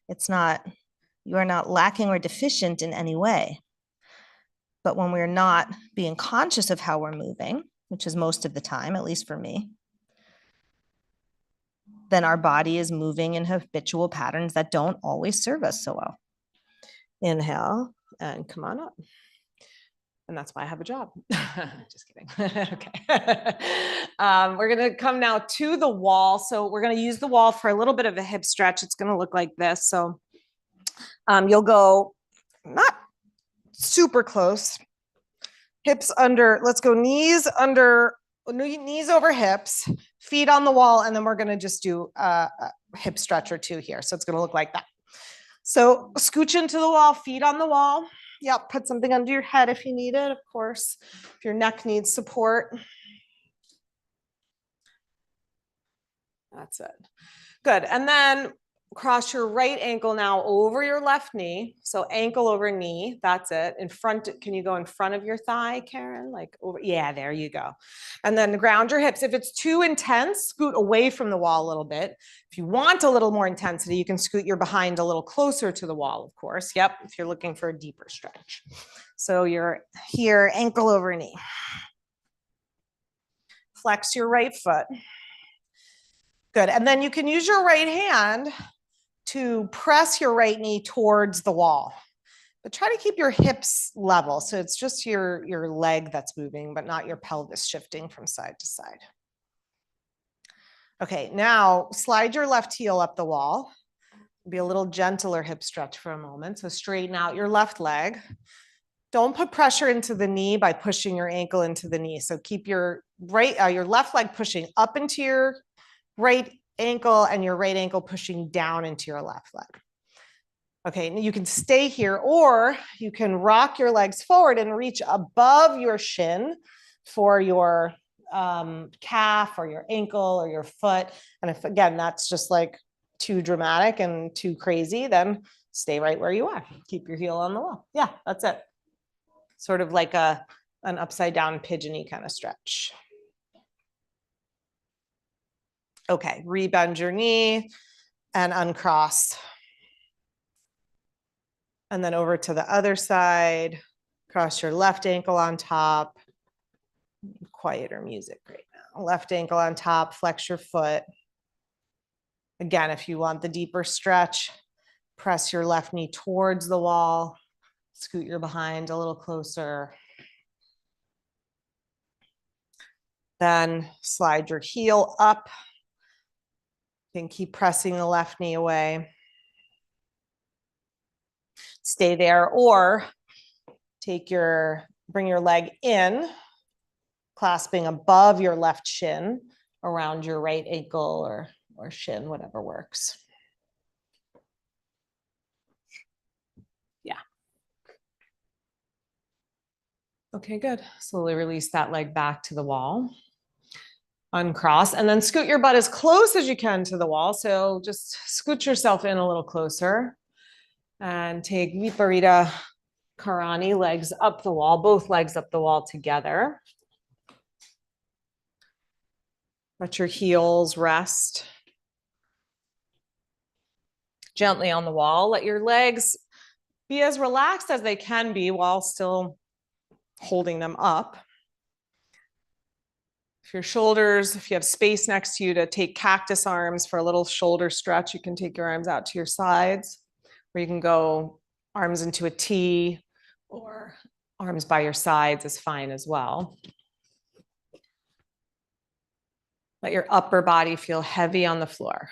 You are not lacking or deficient in any way. But when we're not being conscious of how we're moving, which is most of the time, at least for me, then our body is moving in habitual patterns that don't always serve us so well. Inhale and come on up. And that's why I have a job. Just kidding. Okay. We're going to come now to the wall. So we're going to use the wall for a little bit of a hip stretch. It's going to look like this. So you'll go not super close. Hips under, let's go knees under, knees over hips, feet on the wall. And then we're going to just do a hip stretch or two here. So it's going to look like that. So scooch into the wall, feet on the wall. Yep, put something under your head if you need it, of course, if your neck needs support. That's it. Good. And then cross your right ankle now over your left knee. So ankle over knee. That's it. In front. Can you go in front of your thigh, Karen? Like over. Yeah, there you go. And then ground your hips. If it's too intense, scoot away from the wall a little bit. If you want a little more intensity, you can scoot your behind a little closer to the wall, of course. Yep. If you're looking for a deeper stretch. So you're here, ankle over knee. Flex your right foot. Good. And then you can use your right hand to press your right knee towards the wall, but try to keep your hips level. So it's just your leg that's moving, but not your pelvis shifting from side to side. Okay, now slide your left heel up the wall. Be a little gentler hip stretch for a moment. So straighten out your left leg. Don't put pressure into the knee by pushing your ankle into the knee. So keep your left leg pushing up into your right ankle and your right ankle pushing down into your left leg. Okay, you can stay here, or you can rock your legs forward and reach above your shin for your calf or your ankle or your foot. And if, again, that's just like too dramatic and too crazy, then stay right where you are. Keep your heel on the wall. Yeah, that's it. Sort of like an upside down pigeon-y kind of stretch. Okay, rebend your knee and uncross. And then over to the other side, cross your left ankle on top. Quieter music right now. Left ankle on top, flex your foot. Again, if you want the deeper stretch, press your left knee towards the wall, scoot your behind a little closer. Then slide your heel up. You can keep pressing the left knee away. Stay there, or bring your leg in, clasping above your left shin around your right ankle or shin, whatever works. Yeah. Okay, good. Slowly release that leg back to the wall. Uncross, and then scoot your butt as close as you can to the wall. So just scoot yourself in a little closer and take Viparita Karani, legs up the wall, both legs up the wall together. Let your heels rest gently on the wall. Let your legs be as relaxed as they can be while still holding them up. If you have space next to you to take cactus arms for a little shoulder stretch, you can take your arms out to your sides, or you can go arms into a T, or arms by your sides is fine as well. Let your upper body feel heavy on the floor.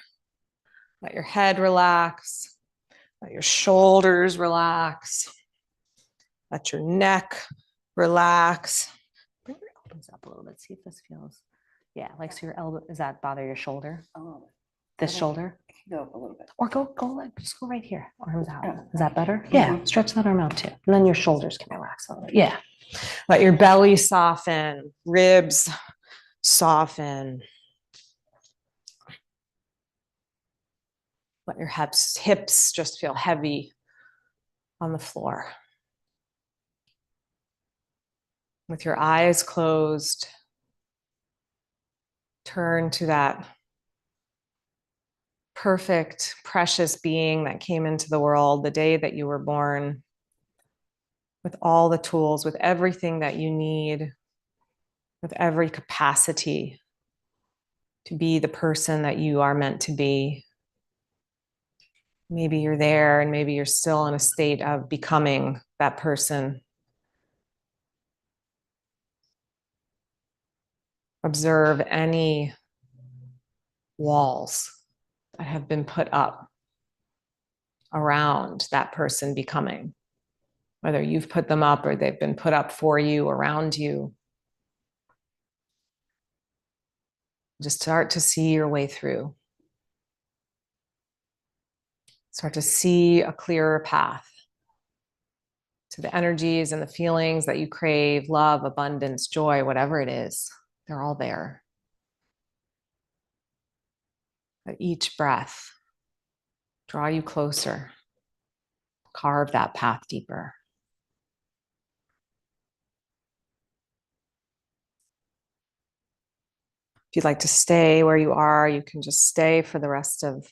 Let your head relax. Let your shoulders relax. Let your neck relax. Bring your elbows up a little bit. See if this feels, yeah, like, so your elbow, does that bother your shoulder? Oh, This shoulder? go up a little bit. Or just go right here, arms out. Is that better? Yeah, stretch that arm out too. And then your shoulders can relax a little bit. Yeah. Let your belly soften, ribs soften. Let your hips just feel heavy on the floor. With your eyes closed, turn to that perfect, precious being that came into the world the day that you were born, with all the tools, with everything that you need, with every capacity to be the person that you are meant to be. Maybe you're there, and maybe you're still in a state of becoming that person. Observe any walls that have been put up around that person becoming, whether you've put them up or they've been put up for you, around you. Just start to see your way through. Start to see a clearer path to the energies and the feelings that you crave, love, abundance, joy, whatever it is. They're all there. At each breath, draw you closer, carve that path deeper. If you'd like to stay where you are, you can just stay for the rest of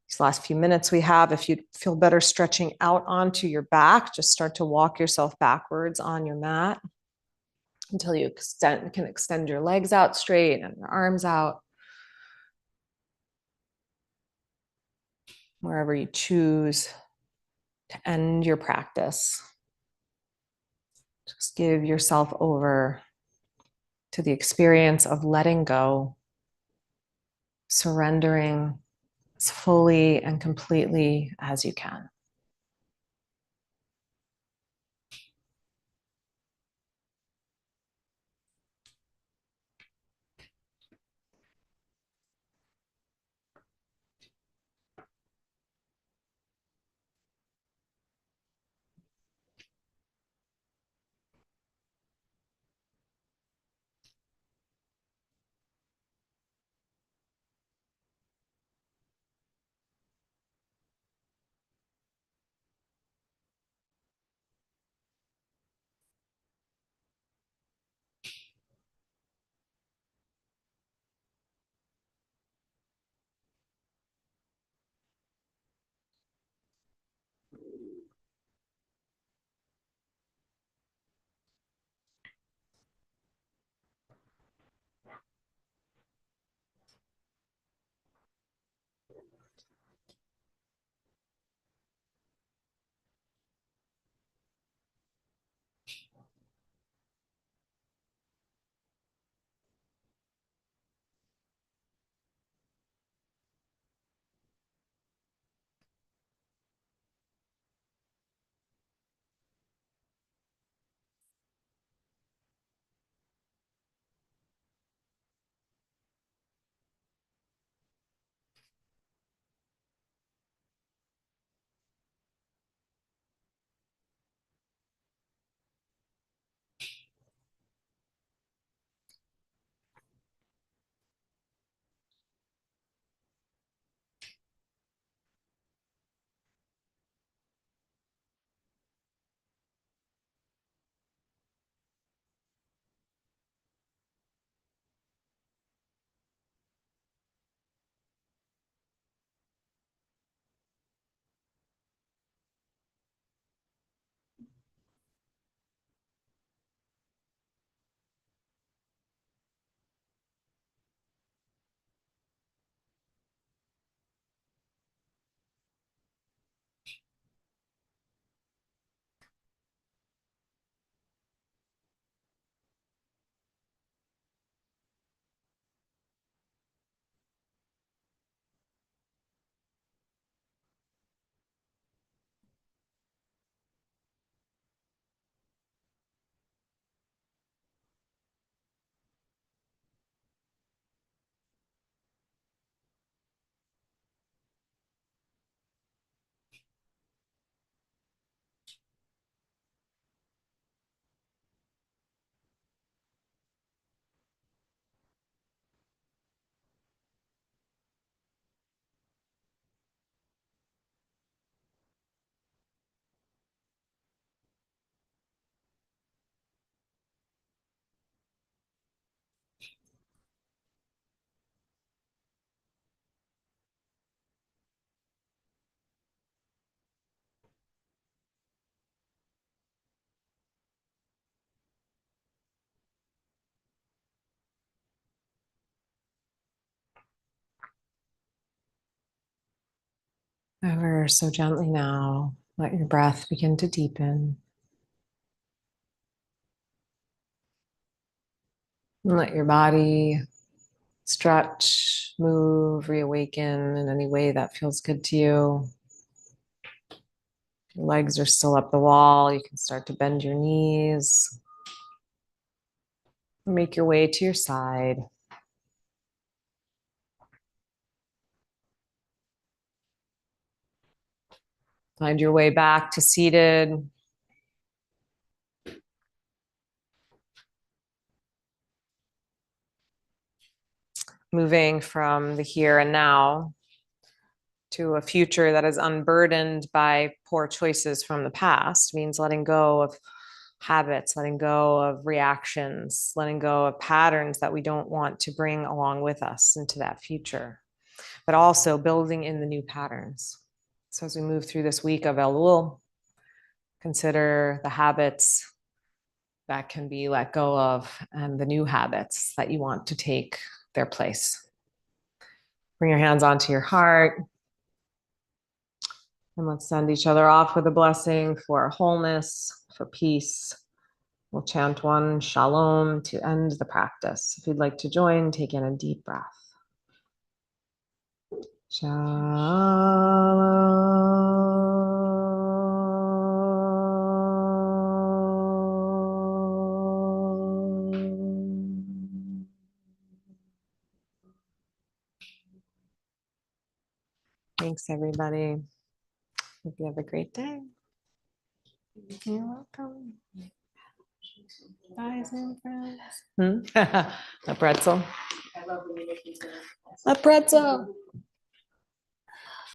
these last few minutes we have. If you feel better stretching out onto your back, just start to walk yourself backwards on your mat until you can extend your legs out straight and your arms out. Wherever you choose to end your practice, just give yourself over to the experience of letting go, surrendering as fully and completely as you can. Ever so gently now, let your breath begin to deepen. And let your body Stretch, move, reawaken in any way that feels good to you. Your legs are still up the wall. You can start to bend your knees. Make your way to your side. Find your way back to seated. Moving from the here and now to a future that is unburdened by poor choices from the past means letting go of habits, letting go of reactions, letting go of patterns that we don't want to bring along with us into that future, but also building in the new patterns. So as we move through this week of Elul, consider the habits that can be let go of and the new habits that you want to take their place. Bring your hands onto your heart. And let's send each other off with a blessing for wholeness, for peace. We'll chant one shalom to end the practice. If you'd like to join, take in a deep breath. Shalom. Thanks, everybody. Hope you have a great day. You're welcome. Bye, Zoom friends. A pretzel. I love when you make these. A pretzel.